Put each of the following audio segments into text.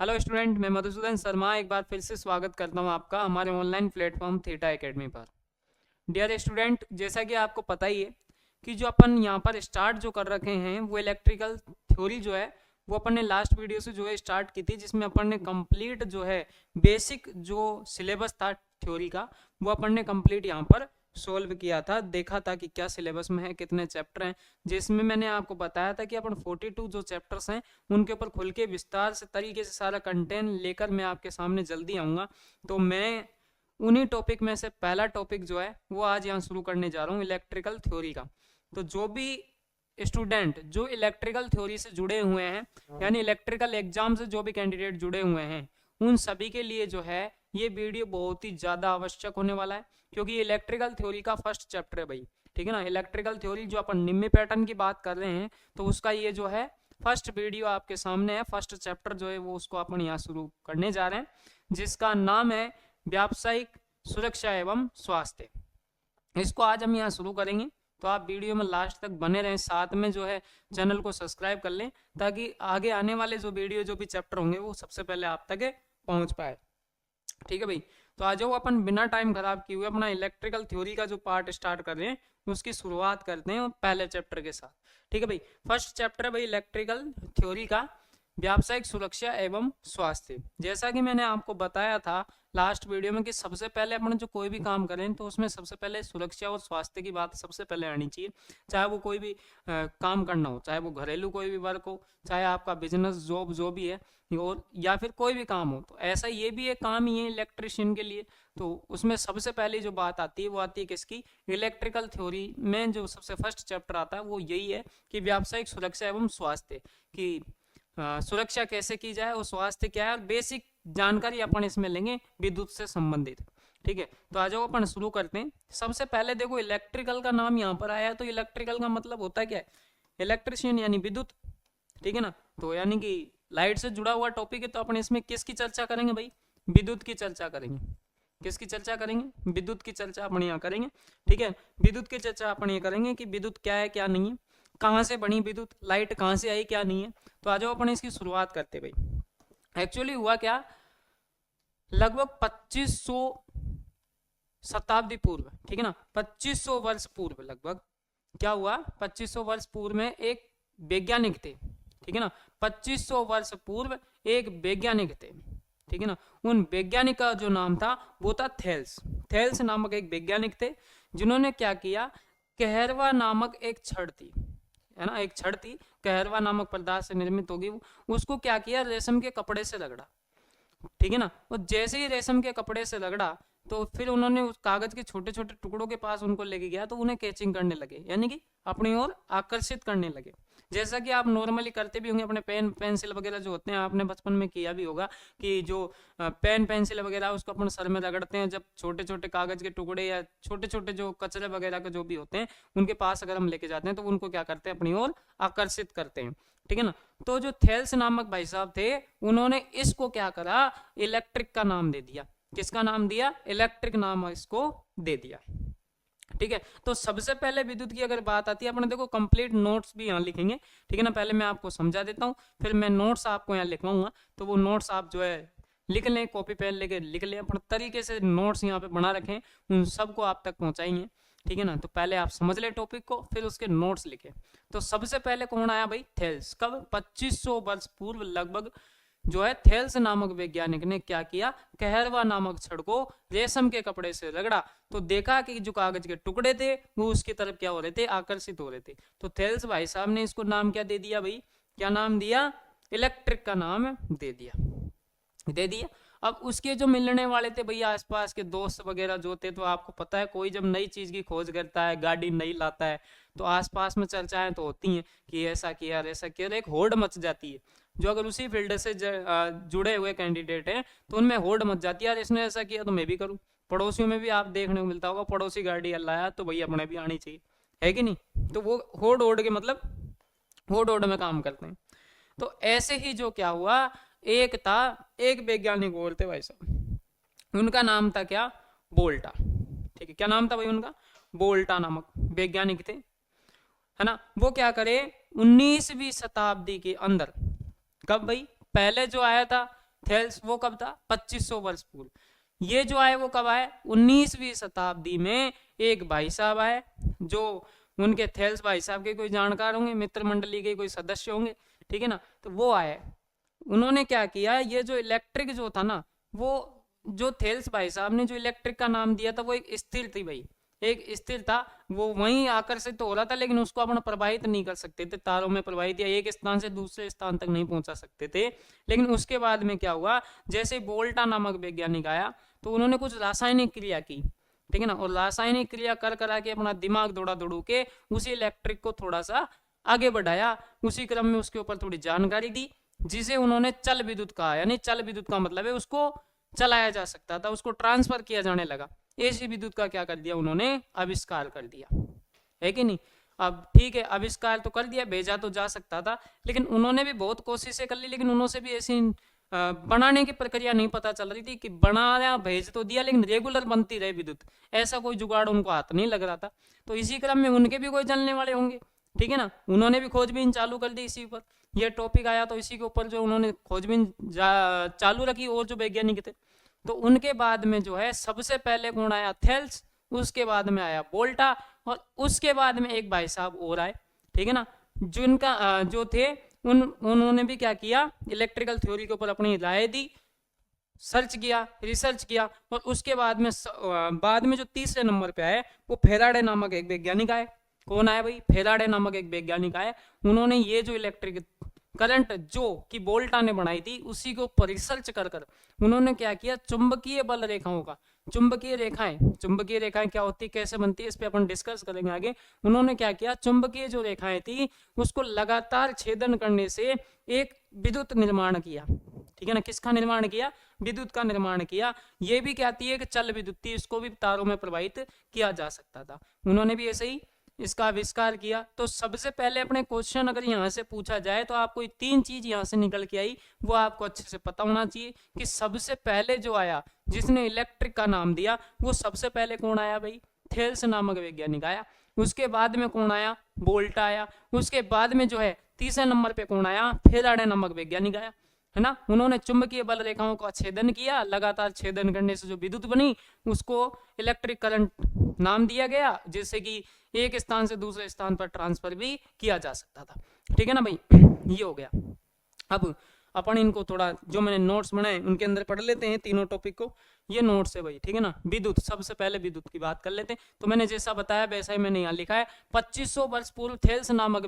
Hello student, मैं मधुसूदन शर्मा एक बार फिर से स्वागत करता हूं आपका हमारे ऑनलाइन प्लेटफॉर्म थीटा एकेडमी पर। डियर स्टूडेंट, जैसा कि आपको पता ही है कि जो अपन यहां पर स्टार्ट जो कर रखे हैं वो इलेक्ट्रिकल थ्योरी जो है वो अपन ने लास्ट वीडियो से जो है स्टार्ट की थी, जिसमें अपन ने कंप्लीट जो है बेसिक जो सिलेबस था थ्योरी का वो अपन ने कंप्लीट यहाँ पर सोल्व किया था, देखा था कि क्या सिलेबस में है, कितने चैप्टर हैं। जिसमें मैंने आपको बताया था कि अपन 42 जो चैप्टर्स हैं उनके ऊपर खुल के विस्तार से तरीके से सारा कंटेंट लेकर मैं आपके सामने जल्दी आऊँगा। तो मैं उन्हीं टॉपिक में से पहला टॉपिक जो है वो आज यहाँ शुरू करने जा रहा हूँ, इलेक्ट्रिकल थ्योरी का। तो जो भी स्टूडेंट जो इलेक्ट्रिकल थ्योरी से जुड़े हुए हैं, यानी इलेक्ट्रिकल एग्जाम से जो भी कैंडिडेट जुड़े हुए हैं, उन सभी के लिए जो है ये वीडियो बहुत ही ज्यादा आवश्यक होने वाला है, क्योंकि इलेक्ट्रिकल थ्योरी का फर्स्ट चैप्टर है भाई। ठीक है ना, इलेक्ट्रिकल थ्योरी जो अपन निम्न पैटर्न की बात कर रहे हैं तो उसका ये जो है फर्स्ट वीडियो आपके सामने है, फर्स्ट चैप्टर जो है वो उसको अपन यहाँ शुरू करने जा रहे हैं, जिसका नाम है व्यावसायिक सुरक्षा एवं स्वास्थ्य। इसको आज हम यहाँ शुरू करेंगे, तो आप वीडियो में लास्ट तक बने रहें, साथ में जो है चैनल को सब्सक्राइब कर लें ताकि आगे आने वाले जो वीडियो जो भी चैप्टर होंगे वो सबसे पहले आप तक पहुंच पाए। ठीक है भाई, तो आ जाओ अपन बिना टाइम खराब किए हुए अपना इलेक्ट्रिकल थ्योरी का जो पार्ट स्टार्ट कर रहे हैं उसकी शुरुआत करते हैं पहले चैप्टर के साथ। ठीक है भाई, फर्स्ट चैप्टर है भाई इलेक्ट्रिकल थ्योरी का व्यावसायिक सुरक्षा एवं स्वास्थ्य। जैसा कि मैंने आपको बताया था लास्ट वीडियो में कि सबसे पहले अपन जो कोई भी काम करें तो उसमें सबसे पहले सुरक्षा और स्वास्थ्य की बात सबसे पहले आनी चाहिए। चाहे वो कोई भी काम करना हो, चाहे वो घरेलू कोई भी वर्क हो, चाहे आपका बिजनेस जॉब जो भी है, और या फिर कोई भी काम हो, तो ऐसा ये भी एक काम ही है इलेक्ट्रिशियन के लिए। तो उसमें सबसे पहली जो बात आती है वो आती है किसकी, इलेक्ट्रिकल थ्योरी में जो सबसे फर्स्ट चैप्टर आता है वो यही है कि व्यावसायिक सुरक्षा एवं स्वास्थ्य की सुरक्षा कैसे की जाए और स्वास्थ्य क्या है, और बेसिक जानकारी अपन इसमें लेंगे विद्युत से संबंधित। ठीक है, तो आ जाओ अपन शुरू करते हैं। सबसे पहले देखो इलेक्ट्रिकल का नाम यहाँ पर आया है, तो इलेक्ट्रिकल का मतलब होता है क्या है, इलेक्ट्रिशियन यानी विद्युत। ठीक है ना, तो यानी कि लाइट से जुड़ा हुआ टॉपिक है, तो अपन इसमें किसकी चर्चा करेंगे भाई, विद्युत की चर्चा करेंगे। किसकी चर्चा करेंगे, विद्युत की चर्चा अपन यहाँ करेंगे। ठीक है, विद्युत की चर्चा अपन ये करेंगे कि विद्युत क्या है क्या नहीं है, कहाँ से बनी विद्युत, लाइट कहाँ से आई क्या नहीं है। तो आ जाओ अपन इसकी शुरुआत करते भाई। एक्चुअली हुआ क्या, लगभग 2500 शताब्दी पूर्व, ठीक है ना, 2500 वर्ष पूर्व लगभग क्या हुआ, 2500 वर्ष पूर्व में एक वैज्ञानिक थे। ठीक है ना, 2500 वर्ष पूर्व एक वैज्ञानिक थे। ठीक है ना, उन वैज्ञानिक का जो नाम था वो था थेल्स। थेल्स नामक एक वैज्ञानिक थे जिन्होंने क्या किया, कहरवा नामक एक छड़ थी, है ना, एक छड़ थी, कहरवा नामक पदार्थ से निर्मित होगी वो, उसको क्या किया, रेशम के कपड़े से रगड़ा। ठीक है ना, और जैसे ही रेशम के कपड़े से रगड़ा तो फिर उन्होंने उस कागज के छोटे छोटे टुकड़ों के पास उनको लेके गया, तो उन्हें कैचिंग करने लगे, यानी कि अपनी ओर आकर्षित करने लगे। जैसा कि आप नॉर्मली करते भी होंगे, अपने पेन पेंसिल वगैरह जो होते हैं आपने बचपन में किया भी होगा कि जो पेन पेंसिल वगैरह उसको अपन सर में रगड़ते हैं, जब छोटे छोटे कागज के टुकड़े या छोटे छोटे जो कचरे वगैरह के जो भी होते हैं उनके पास अगर हम लेके जाते हैं तो उनको क्या करते हैं, अपनी ओर आकर्षित करते हैं। ठीक है ना, तो जो थेल्स नामक भाई साहब थे उन्होंने इसको क्या करा, इलेक्ट्रिक का नाम दे दिया। किसका नाम दिया, इलेक्ट्रिक नाम इसको दे दिया। ठीक है, तो सबसे पहले विद्युत की अगर बात आती है, अपने देखो कंप्लीट नोट्स भी यहाँ लिखेंगे। ठीक है ना, पहले मैं आपको समझा देता हूँ, फिर मैं नोट्स आपको यहाँ लिखवाऊंगा, तो वो नोट्स आप जो है लिख लें, कॉपी पेन लेके लिख लें, अपने तरीके से नोट्स यहाँ पे बना रखें, उन सबको आप तक पहुंचाएंगे। ठीक है ना, तो पहले आप समझ ले टॉपिक को, फिर उसके नोट्स लिखे। तो सबसे पहले कौन आया भाई, थेल्स। कब, 2500 वर्ष पूर्व लगभग जो है थेल्स नामक वैज्ञानिक ने क्या किया, कहरवा नामक छड़ को रेशम के कपड़े से रगड़ा, तो देखा कि जो कागज के टुकड़े थे वो उसकी तरफ क्या हो रहे थे, आकर्षित हो रहे थे। तो थेल्स भाई साहब ने इसको नाम क्या दे दिया भाई, क्या नाम दिया, इलेक्ट्रिक का नाम दे दिया। अब उसके जो मिलने वाले थे भैया आसपास के दोस्त वगैरह जो थे, तो आपको पता है कोई जब नई चीज की खोज करता है, गाड़ी नई लाता है, तो आसपास में चर्चाएं तो होती हैं कि ऐसा किया ऐसा किया, एक होड़ मच जाती है। जो अगर उसी फील्ड से जुड़े हुए कैंडिडेट हैं तो उनमें होड़ मच जाती है, यार इसने ऐसा किया तो मैं भी करूं। पड़ोसियों में भी आप देखने को मिलता होगा, पड़ोसी गाड़ी लाया तो भैया अपने भी आनी चाहिए, है कि नहीं। तो वो होड़ ओढ़ के मतलब होड़ ओढ़ में काम करते हैं। तो ऐसे ही जो क्या हुआ, एक था, एक वैज्ञानिक और थे भाई साहब, उनका नाम था क्या, बोल्टा। ठीक है, क्या नाम था भाई उनका, बोल्टा नामक वैज्ञानिक थे, है ना। वो क्या करे, 19वीं शताब्दी के अंदर, कब भाई, पहले जो आया था थेल्स, वो कब था? 2500 वर्ष पूर्व। ये जो आए वो कब आए? 19वीं शताब्दी में एक भाई साहब आए, जो उनके थेल्स भाई साहब के कोई जानकार होंगे, मित्र मंडली के कोई सदस्य होंगे, ठीक है ना। तो वो आए, उन्होंने क्या किया, ये जो इलेक्ट्रिक जो था ना, वो जो थेल्स भाई साहब ने जो इलेक्ट्रिक का नाम दिया था वो एक स्थिर थी भाई, एक स्थिर था, वो वहीं आकर्षित तो हो रहा था, लेकिन उसको अपना प्रवाहित नहीं कर सकते थे, तारों में प्रवाहित या एक स्थान से दूसरे स्थान तक नहीं पहुंचा सकते थे। लेकिन उसके बाद में क्या हुआ, जैसे वोल्टा नामक वैज्ञानिक आया तो उन्होंने कुछ रासायनिक क्रिया की, ठीक है ना, और रासायनिक क्रिया कर करा के अपना दिमाग दौड़ा दौड़ू के उसी इलेक्ट्रिक को थोड़ा सा आगे बढ़ाया, उसी क्रम में उसके ऊपर थोड़ी जानकारी दी, जिसे उन्होंने चल विद्युत कहा। यानी चल विद्युत का मतलब है उसको चलाया जा सकता था, उसको ट्रांसफर किया जाने लगा। एसी विद्युत का क्या कर दिया उन्होंने, आविष्कार कर दिया, है कि नहीं। अब ठीक है, आविष्कार तो कर दिया, भेजा तो जा सकता था, लेकिन उन्होंने भी बहुत कोशिशें कर ली, लेकिन उन्होंने भी ऐसी बनाने की प्रक्रिया नहीं पता चल रही थी कि बनाया, भेज तो दिया, लेकिन रेगुलर बनती रहे विद्युत, ऐसा कोई जुगाड़ उनको हाथ नहीं लग रहा था। तो इसी क्रम में उनके भी कोई चलने वाले होंगे, ठीक है ना, उन्होंने भी खोजबीन चालू कर दी इसी पर। यह टॉपिक आया तो इसी के ऊपर जो उन्होंने खोजबीन चालू रखी, और जो वैज्ञानिक थे, तो उनके बाद में जो है सबसे पहले कौन आया, थेल्स, उसके बाद में आया वोल्टा, और उसके बाद में एक भाई साहब और आए, ठीक है ना, जिनका जो थे उन्होंने भी क्या किया, इलेक्ट्रिकल थ्योरी के ऊपर अपनी राय दी, सर्च किया, रिसर्च किया, और उसके बाद में जो तीसरे नंबर पे आए वो फेराडे नामक एक वैज्ञानिक आए। कौन आया भाई, फेराडे नामक एक वैज्ञानिक आए। उन्होंने ये जो इलेक्ट्रिक करंट जो कि वोल्टा ने बनाई थी, उसी को रिसर्च कर उन्होंने क्या किया, चुंबकीय बल रेखाओं का, चुंबकीय रेखाएं क्या होती, कैसे बनती है, इस पे अपन डिस्कस करेंगे आगे। उन्होंने क्या किया, चुंबकीय जो रेखाएं थी उसको लगातार छेदन करने से एक विद्युत निर्माण किया, ठीक है ना, किसका निर्माण किया, विद्युत का निर्माण किया। ये भी क्या थी, एक चल विद्युत थी, इसको भी तारों में प्रवाहित किया जा सकता था, उन्होंने भी ऐसे ही इसका आविष्कार किया। तो सबसे पहले अपने क्वेश्चन अगर यहाँ से पूछा जाए तो आपको तीन चीज यहाँ से निकल के आई, वो आपको अच्छे से पता होना चाहिए कि सबसे पहले जो आया जिसने इलेक्ट्रिक का नाम दिया वो सबसे पहले कौन आया भाई, थेल्स नामक वैज्ञानिक आया। उसके बाद में कौन आया, वोल्टा आया। उसके बाद में जो है तीसरे नंबर पे कौन आया, फेराडे नामक वैज्ञानिक आया, है ना। उन्होंने चुंबकीय बल रेखाओं का छेदन किया, लगातार छेदन करने से जो विद्युत बनी उसको इलेक्ट्रिक करंट नाम दिया गया, जिससे कि एक स्थान से दूसरे स्थान पर ट्रांसफर भी किया जा सकता था, ठीक है ना भाई। ये हो गया। अब अपन इनको थोड़ा जो मैंने नोट्स बनाए उनके अंदर पढ़ लेते हैं तीनों टॉपिक को। ये नोट्स है भाई, ठीक है ना। विद्युत, सबसे पहले विद्युत की बात कर लेते हैं। तो मैंने जैसा बताया वैसा ही मैंने यहाँ लिखा है। 2500 वर्ष पूर्व थेल्स नामक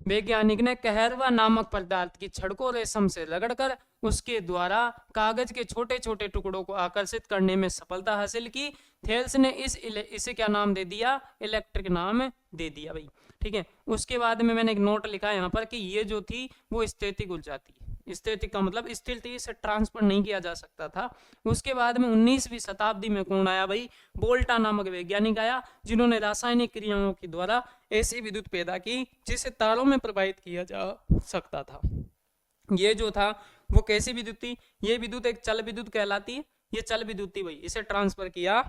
वैज्ञानिक ने कहरवा नामक पदार्थ की छड़ को रेशम से रगड़कर उसके द्वारा कागज के छोटे छोटे टुकड़ों को आकर्षित करने में सफलता हासिल की। थेल्स ने इसे क्या नाम दे दिया, इलेक्ट्रिक नाम दे दिया भाई, ठीक है। उसके बाद में मैंने एक नोट लिखा है यहाँ पर कि ये जो थी वो स्थैतिक ऊर्जा थी। स्थैतिक का मतलब स्थिर थी, इसे ट्रांसफर नहीं किया जा सकता था। उसके बाद में 19वीं शताब्दी में कौन आया भाई, वोल्टा नामक वैज्ञानिक आया, जिन्होंने रासायनिक क्रियाओं के द्वारा ऐसी विद्युत पैदा की जिसे तारों में प्रवाहित किया जा सकता था। ये जो था वो कैसी विद्युत थी, ये विद्युत एक चल विद्युत कहलाती है। ये चल विद्युत थी भाई, इसे ट्रांसफर किया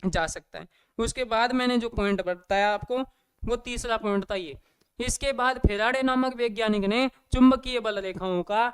जा सकता है। उसके बाद मैंने जो पॉइंट बताया आपको वो तीसरा पॉइंट था ये। इसके बाद फेराडे नामक वैज्ञानिक ने चुंबकीय बल रेखाओं का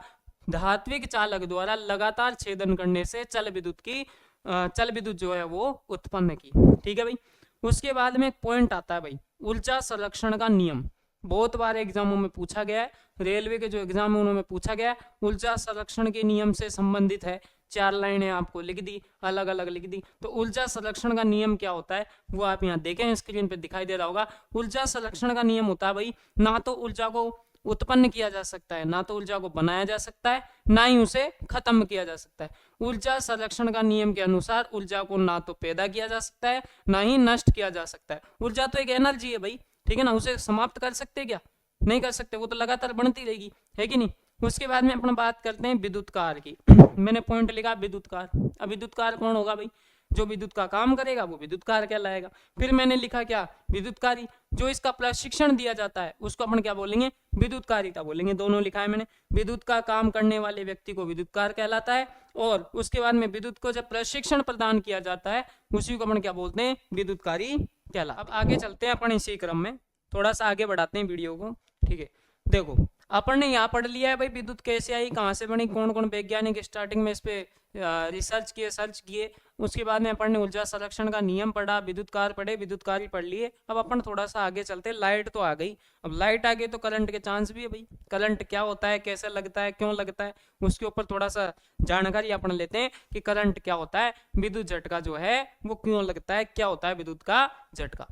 धात्विक चालक द्वारा लगातार छेदन करने से चल विद्युत जो है वो उत्पन्न की, ठीक है भाई। उसके बाद में एक पॉइंट आता है भाई, ऊर्जा संरक्षण का नियम। बहुत बार एग्जामों में पूछा गया है, रेलवे के जो एग्जाम है उनमें पूछा गया है, ऊर्जा संरक्षण के नियम से संबंधित है। 4 लाइनें आपको लिख दी, अलग अलग लिख दी। तो ऊर्जा संरक्षण का नियम क्या होता है वो आप यहाँ देखें, स्क्रीन पे दिखाई दे रहा होगा। ऊर्जा संरक्षण का नियम होता है भाई, ना तो ऊर्जा को उत्पन्न किया जा सकता है, ना तो ऊर्जा को बनाया जा सकता है, ना ही उसे खत्म किया जा सकता है। ऊर्जा संरक्षण का नियम के अनुसार ऊर्जा को ना तो पैदा किया जा सकता है, ना ही नष्ट किया जा सकता है। ऊर्जा तो एक एनर्जी है भाई, ठीक है ना, उसे समाप्त कर सकते क्या, नहीं कर सकते, वो तो लगातार बढ़ती रहेगी, है कि नहीं। उसके बाद में अपना बात करते हैं विद्युत कार की। मैंने पॉइंट लिखा विद्युत कार। अब विद्युत कार कौन होगा भाई, जो विद्युत का काम करेगा वो विद्युत कार कहलाएगा। फिर मैंने लिखा क्या, विद्युतकारी। जो इसका प्रशिक्षण दिया जाता है उसको अपन क्या बोलेंगे, विद्युतकारिता बोलेंगे। दोनों लिखा है मैंने। विद्युत का काम करने वाले व्यक्ति को विद्युतकार कहलाता है, और उसके बाद में विद्युत को जब प्रशिक्षण प्रदान किया जाता है उसी को अपन क्या बोलते हैं, विद्युतकारी कहला। अब आगे चलते हैं अपन इसी क्रम में, थोड़ा सा आगे बढ़ाते हैं वीडियो को, ठीक है। देखो अपन ने यहाँ पढ़ लिया है भाई विद्युत कैसे आई, कहाँ से बनी, कौन कौन वैज्ञानिक स्टार्टिंग में इस पे रिसर्च किए, सर्च किए। उसके बाद में अपन ने ऊर्जा संरक्षण का नियम पढ़ा, विद्युत कार्य पढ़े, विद्युत कार्य पढ़ लिए। अब अपन थोड़ा सा आगे चलते, लाइट तो आ गई, अब लाइट आ गई तो करंट के चांस भी है भाई। करंट क्या होता है, कैसे लगता है, क्यों लगता है, उसके ऊपर थोड़ा सा जानकारी अपन लेते हैं कि करंट क्या होता है, विद्युत झटका जो है वो क्यों लगता है, क्या होता है विद्युत का झटका।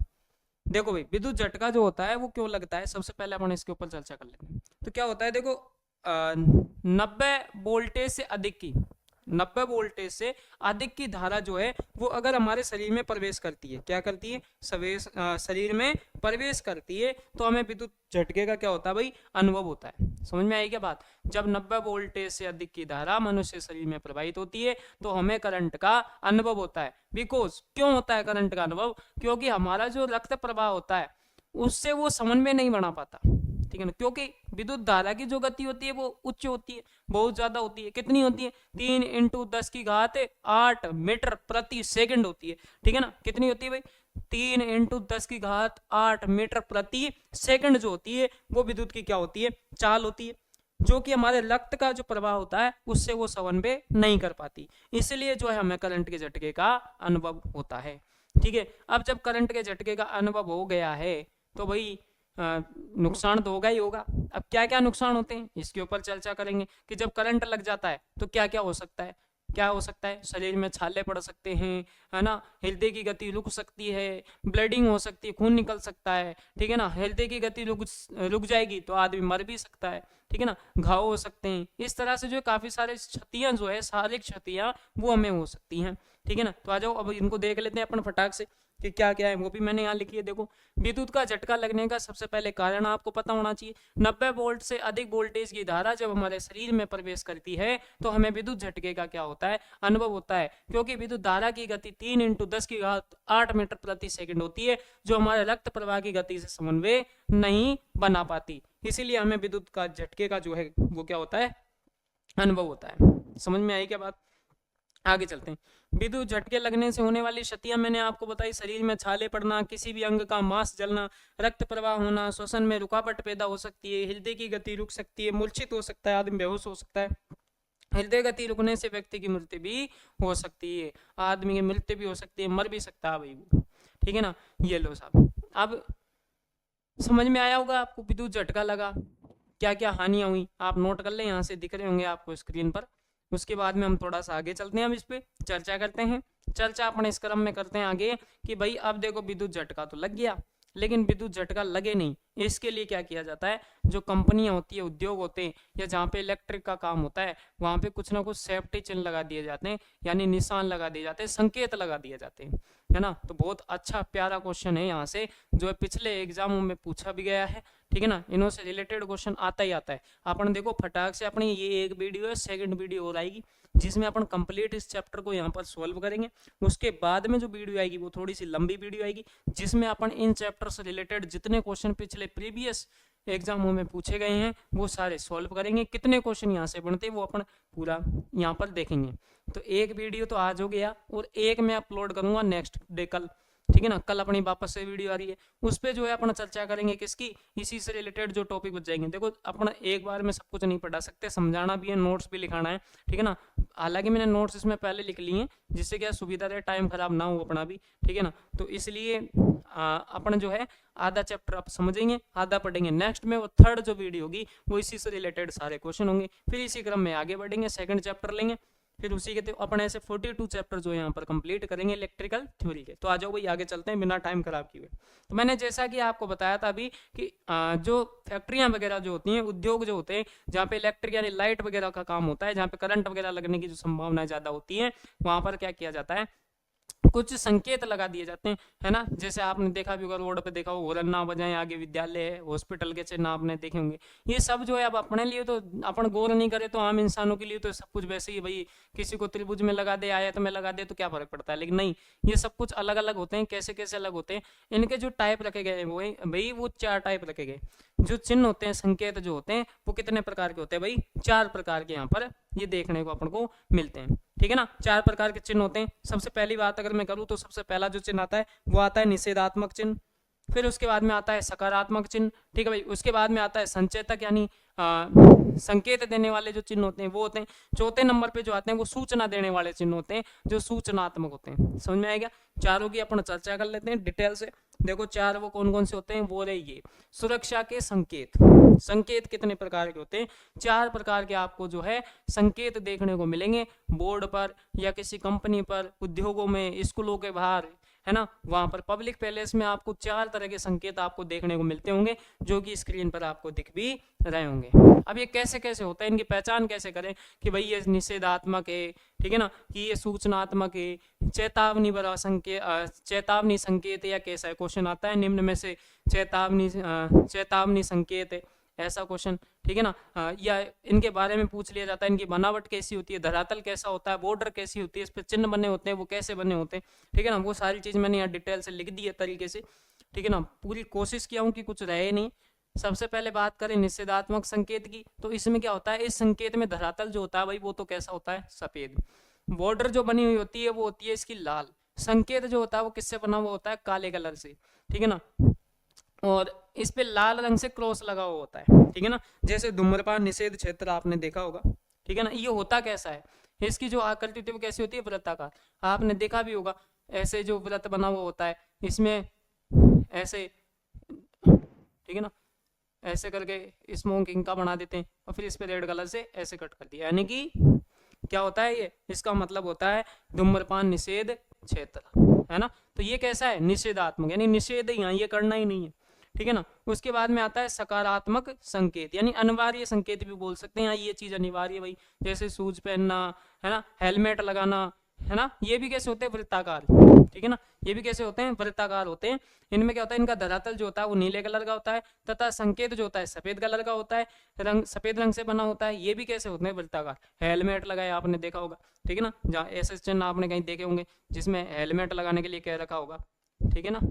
देखो भाई विद्युत झटका जो होता है वो क्यों लगता है, सबसे पहले अपन इसके ऊपर चर्चा कर लेते हैं। तो क्या होता है, देखो 90 वोल्टेज से अधिक की, 90 वोल्टेज से अधिक की धारा जो है वो अगर हमारे शरीर में प्रवेश करती है, क्या करती है, शरीर में प्रवेश करती है, तो हमें विद्युत झटके का क्या होता है भाई, अनुभव होता है। समझ में आई क्या बात। जब 90 वोल्टेज से अधिक की धारा मनुष्य शरीर में प्रवाहित होती है तो हमें करंट का अनुभव होता है। बिकॉज क्यों होता है करंट का अनुभव, क्योंकि हमारा जो रक्त प्रवाह होता है उससे वो समन्वय नहीं बना पाता, ठीक है ना, क्योंकि विद्युत धारा की जो गति होती है वो उच्च होती है, बहुत ज्यादा होती है। कितनी होती है, 3 × 10⁸ मीटर प्रति सेकंड होती है, ठीक है ना। कितनी होती है भाई, 3 × 10⁸ मीटर प्रति सेकंड जो होती है वो विद्युत की क्या होती है, चाल होती है, जो कि हमारे रक्त का जो प्रवाह होता है उससे वो समन्वय नहीं कर पाती, इसलिए जो है हमें करंट के झटके का अनुभव होता है। ठीक है, अब जब करंट के झटके का अनुभव हो गया है तो भाई नुकसान तो होगा ही होगा। अब क्या क्या नुकसान होते हैं इसके ऊपर चर्चा करेंगे कि जब करंट लग जाता है तो क्या क्या हो सकता है। क्या हो सकता है, शरीर में छाले पड़ सकते हैं, है ना, हृदय की गति रुक सकती है, ब्लीडिंग हो सकती है, खून निकल सकता है, ठीक है ना, हृदय की गति रुक जाएगी तो आदमी मर भी सकता है, ठीक है ना, घाव हो सकते हैं। इस तरह से जो काफी सारे क्षतियां जो है, शारीरिक क्षतियां वो हमें हो सकती हैं, ठीक है ना। तो आ जाओ अब इनको देख लेते हैं अपन फटाक से कि क्या क्या है, वो भी मैंने यहाँ लिखी है। देखो विद्युत का झटका लगने का सबसे पहले कारण आपको पता होना चाहिए। 90 वोल्ट से अधिक वोल्टेज की धारा जब हमारे शरीर में प्रवेश करती है तो हमें विद्युत झटके का क्या होता है, अनुभव होता है, क्योंकि विद्युत धारा की गति 3 × 10⁸ मीटर प्रति सेकंड होती है, जो हमारे रक्त प्रवाह की गति से समन्वय नहीं बना पाती, इसीलिए हमें विद्युत का झटके का जो है वो क्या होता है, अनुभव होता है। समझ में आई क्या बात। आगे चलते हैं। विद्युत झटके लगने से होने वाली क्षतियां मैंने आपको बताई, शरीर में छाले पड़ना, किसी भी अंग का मांस जलना, रक्त प्रवाह होना, श्वसन में रुकावट पैदा हो सकती है, हृदय की गति रुक सकती है, मूर्छित हो सकता है, आदमी बेहोश हो सकता है, हृदय गति रुकने से व्यक्ति की मृत्यु भी हो सकती है, आदमी की मृत्यु भी हो सकती है, मर भी सकता है भाई वो, ठीक है ना। ये लो साहब, अब समझ में आया होगा आपको, विद्युत झटका लगा क्या क्या हानियां हुई, आप नोट कर लें, यहाँ से दिख रहे होंगे आपको स्क्रीन पर। उसके बाद में हम थोड़ा सा आगे चलते हैं, हम इस पे चर्चा करते हैं। चर्चा अपने इस क्रम में करते हैं आगे कि भाई अब देखो विद्युत झटका तो लग गया, लेकिन विद्युत झटका लगे नहीं, इसके लिए क्या किया जाता है, जो कंपनियां होती है, उद्योग होते हैं, या जहाँ पे इलेक्ट्रिक का काम होता है वहां पे कुछ ना कुछ सेफ्टी चिन्ह लगा दिए जाते हैं, यानी निशान लगा दिए जाते हैं, संकेत लगा दिए जाते हैं, है ना। तो बहुत अच्छा प्यारा क्वेश्चन है यहाँ से, जो है पिछले एग्जामों में पूछा भी गया है, ठीक है ना। इन्हों से रिलेटेड क्वेश्चन आता ही आता है। अपन देखो फटाक से अपनी ये एक वीडियो है, सेकंड वीडियो और आएगी जिसमें अपन कंप्लीट इस चैप्टर को यहाँ पर सॉल्व करेंगे। उसके बाद में जो वीडियो आएगी वो थोड़ी सी लंबी वीडियो आएगी, जिसमें अपन इन चैप्टर से रिलेटेड जितने क्वेश्चन पिछले प्रीवियस एग्जामों में पूछे गए हैं वो सारे सॉल्व करेंगे। कितने क्वेश्चन यहाँ से बनते हैं वो अपन पूरा यहाँ पर देखेंगे। तो एक वीडियो तो आज हो गया और एक मैं अपलोड करूंगा नेक्स्ट डे कल, ठीक है ना। कल अपनी वापस से वीडियो आ रही है, उस पर जो है अपन चर्चा करेंगे किसकी, इसी से रिलेटेड जो टॉपिक बच जाएंगे। देखो अपन एक बार में सब कुछ नहीं पढ़ा सकते, समझाना भी है, नोट्स भी लिखाना है, ठीक है ना। हालांकि मैंने नोट्स इसमें पहले लिख लिए हैं जिससे क्या सुविधा रहे, टाइम खराब ना हो अपना भी, ठीक है ना। तो इसलिए अपन जो है आधा चैप्टर आप समझेंगे, आधा पढ़ेंगे नेक्स्ट में, वो थर्ड जो वीडियो होगी वो इसी से रिलेटेड सारे क्वेश्चन होंगे। फिर इसी क्रम में आगे बढ़ेंगे, सेकंड चैप्टर लेंगे, फिर उसी के अपन ऐसे 42 चैप्टर जो यहाँ पर कंप्लीट करेंगे इलेक्ट्रिकल थ्योरी के। तो आ जाओ भाई आगे चलते हैं बिना टाइम खराब किए। तो मैंने जैसा कि आपको बताया था अभी कि जो फैक्ट्रियां वगैरह जो होती हैं, उद्योग जो होते हैं जहाँ पे इलेक्ट्रिक यानी लाइट वगैरह का काम होता है, जहाँ पे करंट वगैरह लगने की जो संभावना ज्यादा होती है, वहां पर क्या किया जाता है, कुछ संकेत लगा दिए जाते हैं, है ना। जैसे आपने देखा भी होगा, रोड पे देखा हो, हॉर्न ना बजाएं, आगे विद्यालय है, हॉस्पिटल के चिन्ह आपने देखे होंगे। ये सब जो है अब अपने लिए तो अपन गौर नहीं करे, तो आम इंसानों के लिए तो सब कुछ वैसे ही, भाई किसी को त्रिभुज में लगा दे, आयत में लगा दे तो क्या फर्क पड़ता है, लेकिन नहीं, ये सब कुछ अलग अलग होते हैं। कैसे कैसे अलग होते हैं, इनके जो टाइप रखे गए वो भाई वो 4 टाइप रखे गए। जो चिन्ह होते हैं, संकेत जो होते हैं, वो कितने प्रकार के होते हैं भाई, 4 प्रकार के यहाँ पर ये देखने को अपन को मिलते हैं, ठीक है ना। 4 प्रकार के चिन्ह होते हैं। सबसे पहली बात अगर मैं करूँ तो सबसे पहला जो चिन्ह आता है वो आता है निषेधात्मक चिन्ह, फिर उसके बाद में आता है सकारात्मक चिन्ह, ठीक है भाई। उसके बाद में आता है संचेतक, यानी संकेत देने वाले जो चिन्ह होते हैं वो होते हैं। चौथे नंबर पे जो आते हैं वो सूचना देने वाले चिन्ह होते हैं, जो सूचनात्मक होते हैं। समझ में आएगा? चारों की अपन चर्चा कर लेते हैं डिटेल से। देखो चार वो कौन कौन से होते हैं, वो रहे ये सुरक्षा के संकेत। संकेत कितने प्रकार के होते हैं? 4 प्रकार के आपको जो है संकेत देखने को मिलेंगे बोर्ड पर या किसी कंपनी पर, उद्योगों में, स्कूलों के बाहर, है ना, वहां पर पब्लिक पैलेस में आपको 4 तरह के संकेत आपको देखने को मिलते होंगे, जो कि स्क्रीन पर आपको दिख भी रहे होंगे। अब ये कैसे कैसे होता है, इनकी पहचान कैसे करें कि भाई ये निषेधात्मक है, ठीक है ना, कि ये सूचनात्मक है, चेतावनी भरा संकेत, चेतावनी संकेत या कैसा है? क्वेश्चन आता है निम्न में से चेतावनी संकेत है, ऐसा क्वेश्चन, ठीक है ना। या इनके बारे में पूछ लिया जाता है, इनकी बनावट कैसी होती है, धरातल कैसा होता है, बॉर्डर कैसी होती है, इस पर चिन्ह बने होते हैं वो कैसे बने होते हैं, ठीक है ना। वो सारी चीज मैंने यहाँ डिटेल से लिख दी है तरीके से, ठीक है ना। पूरी कोशिश किया हूँ कि कुछ रहे नहीं। सबसे पहले बात करें निषेधात्मक संकेत की, तो इसमें क्या होता है, इस संकेत में धरातल जो होता है भाई वो तो कैसा होता है, सफेद। बॉर्डर जो बनी हुई होती है वो होती है इसकी लाल। संकेत जो होता है वो किससे बना हुआ होता है, काले कलर से, ठीक है ना। और इस पे लाल रंग से क्रॉस लगा हुआ होता है, ठीक है ना। जैसे धूम्रपान निषेध क्षेत्र आपने देखा होगा, ठीक है ना। ये होता कैसा है, इसकी जो आकृति होती है वो कैसी होती है, वृत्ताकार। आपने देखा भी होगा ऐसे जो वृत्त बना हुआ होता है, इसमें ऐसे, ठीक है ना, ऐसे करके स्मोकिंग का बना देते हैं और फिर इस पे रेड कलर से ऐसे कट कर दिया, यानी कि क्या होता है ये, इसका मतलब होता है धूम्रपान निषेध क्षेत्र, है ना। तो ये कैसा है, निषेधात्मक, यानी निषेध यहाँ ये करना ही नहीं है, ठीक है ना। उसके बाद में आता है सकारात्मक संकेत, यानी अनिवार्य संकेत भी बोल सकते हैं, यहाँ ये चीज अनिवार्य भाई, जैसे शूज पहनना, है ना, हेलमेट लगाना, है ना, ये भी कैसे होते हैं, वृत्ताकार, ठीक है ना। ये भी कैसे होते हैं, वृत्ताकार होते हैं। इनमें क्या होता है, इनका धरातल जो होता है वो नीले कलर का होता है, तथा संकेत जो होता है सफेद कलर का होता है, रंग सफेद रंग से बना होता है। ये भी कैसे होते हैं, वृत्ताकार। हेलमेट लगाए आपने देखा होगा, ठीक है ना, जहाँ ऐसे चिन्ह आपने कहीं देखे होंगे जिसमें हेलमेट लगाने के लिए कह रखा होगा, ठीक है ना,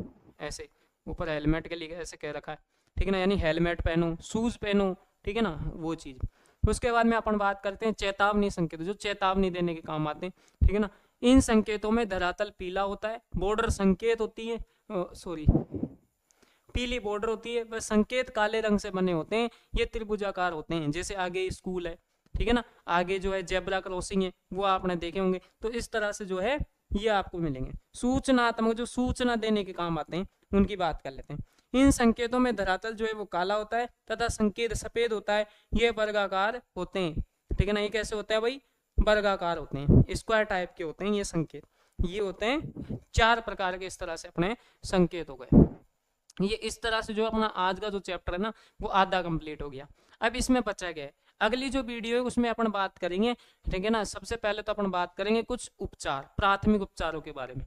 ऐसे ऊपर हेलमेट के लिए ऐसे कह रखा है, ठीक है ना, यानी हेलमेट पहनो, शूज पहनो, ठीक है ना, वो चीज। उसके बाद में अपन बात करते हैं चेतावनी संकेत, जो चेतावनी देने के काम आते हैं, ठीक है ना। इन संकेतों में धरातल पीला होता है, बॉर्डर संकेत होती है, सॉरी पीली बॉर्डर होती है, वह संकेत काले रंग से बने होते हैं, ये त्रिभुजाकार होते हैं। जैसे आगे स्कूल है, ठीक है ना, आगे जो है जेब्रा क्रॉसिंग है वो आपने देखे होंगे। तो इस तरह से जो है ये आपको मिलेंगे। सूचनात्मक, जो सूचना देने के काम आते हैं उनकी बात कर लेते हैं। इन संकेतों में धरातल जो है वो काला होता है तथा संकेत सफेद होता है, ये वर्गाकार होते हैं, ठीक है ना। ये कैसे होता है भाई, वर्गाकार होते हैं, स्क्वायर टाइप के होते हैं ये संकेत। ये होते हैं 4 प्रकार के, इस तरह से अपने संकेत हो गए। ये इस तरह से जो अपना आज का जो चैप्टर है ना वो आधा कंप्लीट हो गया। अब इसमें बचा गया है, अगली जो वीडियो है उसमें अपन बात करेंगे, ठीक है ना। सबसे पहले तो अपन बात करेंगे कुछ उपचार, प्राथमिक उपचारों के बारे में।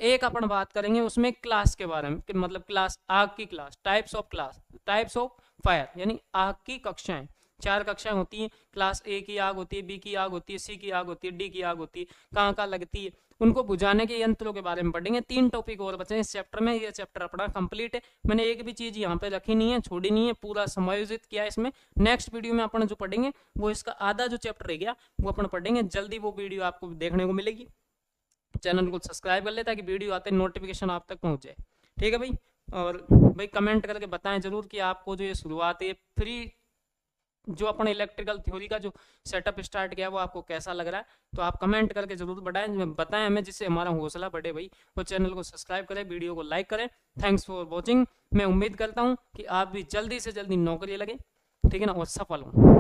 एक अपन बात करेंगे उसमें क्लास के बारे में, मतलब क्लास, आग की class, types of class, types of fire, यानी आग की कक्षाएं। 4 कक्षाएं होती हैं, क्लास ए की आग होती है, बी की आग होती है, सी की आग होती है, डी की आग होती है, कहाँ कहाँ लगती है, उनको बुझाने के यंत्रों के बारे में पढ़ेंगे। 3 टॉपिक और बचे इस चैप्टर में, ये चैप्टर अपना कंप्लीट है। मैंने एक भी चीज यहाँ पे रखी नहीं है, छोड़ी नहीं है, पूरा समायोजित किया है इसमें। नेक्स्ट वीडियो में अपन जो पढ़ेंगे वो इसका आधा जो चैप्टर रह गया वो अपन पढ़ेंगे, जल्दी वो वीडियो आपको देखने को मिलेगी। चैनल को सब्सक्राइब कर ले ताकि वीडियो आते नोटिफिकेशन आप तक पहुंच जाए, ठीक है भाई। और भाई कमेंट करके बताएं जरूर कि आपको जो ये शुरुआत है फ्री जो अपन इलेक्ट्रिकल थ्योरी का जो सेटअप स्टार्ट किया वो आपको कैसा लग रहा है। तो आप कमेंट करके जरूर बताएं हमें, जिससे हमारा हौसला बढ़े भाई। और चैनल को सब्सक्राइब करें, वीडियो को लाइक करें। Thanks for watching. मैं उम्मीद करता हूँ कि आप भी जल्दी से जल्दी नौकरी लगे, ठीक है ना, और सफल हों।